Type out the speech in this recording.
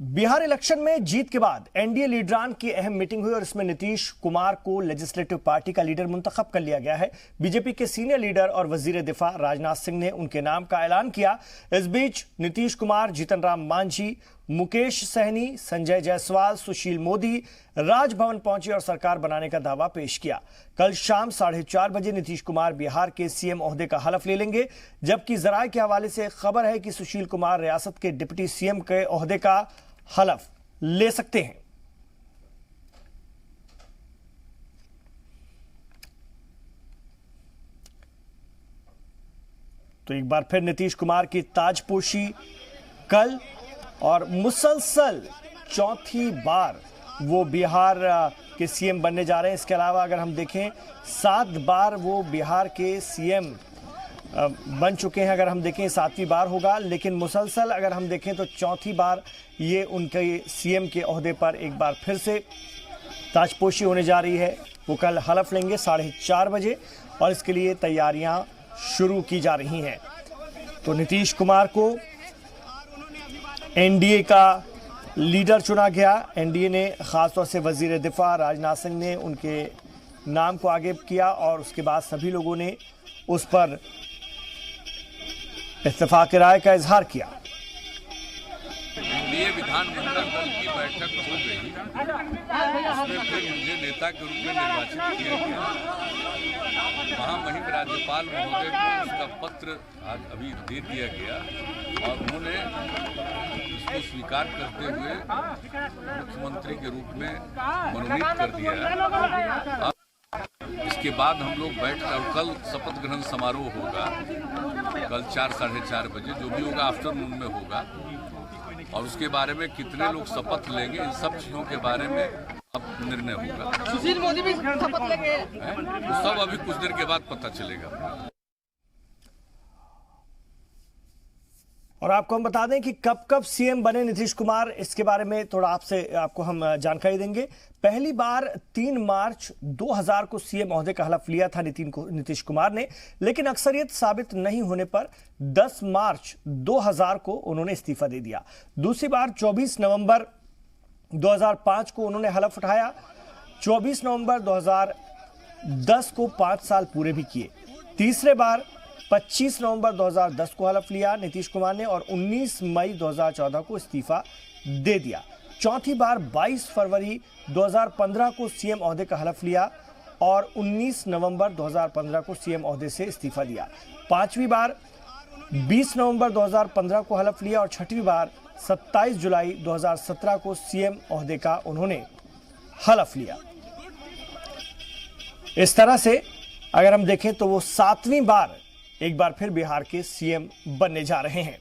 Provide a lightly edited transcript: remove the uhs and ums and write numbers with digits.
Bihar election में जीत के बाद एनडीए लीडरान की अहम मीटिंग हुई और इसमें नीतीश कुमार को लेजिस्लेटिव पार्टी का लीडर मुंतखब कर लिया गया है। बीजेपी के सीनियर लीडर और वजीर दिफा राजनाथ सिंह ने उनके नाम का ऐलान किया। इस बीच नीतीश कुमार, जीतन राम मांझी, मुकेश सहनी, संजय जायसवाल, सुशील मोदी राजभवन पहुंचे और सरकार बनाने का दावा पेश किया। कल शाम 4:30 बजे नीतीश कुमार बिहार के सीएम ओहदे का हलफ ले लेंगे, जबकि जराये के हवाले से खबर है कि सुशील कुमार रियासत के डिप्टी सीएम के ओहदे का हलफ ले सकते हैं। तो एक बार फिर नीतीश कुमार की ताजपोशी कल और मुसलसल चौथी बार वो बिहार के सीएम बनने जा रहे हैं। इसके अलावा अगर हम देखें 7 बार वो बिहार के सीएम बन चुके हैं। अगर हम देखें 7वीं बार होगा, लेकिन मुसलसल अगर हम देखें तो चौथी बार ये उनके सीएम के ओहदे पर एक बार फिर से ताजपोशी होने जा रही है। वो कल हलफ लेंगे 4:30 बजे और इसके लिए तैयारियां शुरू की जा रही हैं। तो नीतीश कुमार को एनडीए का लीडर चुना गया। एनडीए ने खासतौर से वजीर दिफा राजनाथ सिंह ने उनके नाम को आगे किया और उसके बाद सभी लोगों ने उस पर इत्तेफाक राय का इजहार किया। एनडीए विधानमंडल दल की बैठक हो गई, उसमें फिर मुझे नेता के रूप में निर्वाचित किया गया। महामहिम राज्यपाल महोदय को उसका पत्र आज अभी दे दिया गया और उन्होंने इसको स्वीकार करते हुए मुख्यमंत्री के रूप में मनोनीत कर दिया। इसके बाद हम लोग बैठकर कल शपथ ग्रहण समारोह होगा, कल 4 साढ़े 4 बजे, जो भी होगा आफ्टरनून में होगा। और उसके बारे में कितने लोग शपथ लेंगे, इन सब चीजों के बारे में अब निर्णय होगा। सुशील मोदी भी शपथ लेंगे, तो सब अभी कुछ देर के बाद पता चलेगा। और आपको हम बता दें कि कब सीएम बने नीतीश कुमार, इसके बारे में थोड़ा आपको हम जानकारी देंगे। पहली बार 3 मार्च 2000 को सीएम ओहदे का हलफ लिया था नीतीश कुमार ने, लेकिन अक्सरियत साबित नहीं होने पर 10 मार्च 2000 को उन्होंने इस्तीफा दे दिया। दूसरी बार 24 नवंबर 2005 को उन्होंने हलफ उठाया। 24 नवंबर 2010 को 5 साल पूरे भी किए। तीसरे बार 25 नवंबर 2010 को हलफ लिया नीतीश कुमार ने और 19 मई 2014 को इस्तीफा दे दिया। चौथी बार 22 फरवरी 2015 को सीएम ओहदे का हलफ लिया और 19 नवंबर 2015 को सीएम ओहदे से इस्तीफा दिया। पांचवी बार 20 नवंबर 2015 को हलफ लिया और छठवीं बार 27 जुलाई 2017 को सीएम ओहदे का उन्होंने हलफ लिया। इस तरह से अगर हम देखें तो वो 7वीं बार एक बार फिर बिहार के सीएम बनने जा रहे हैं।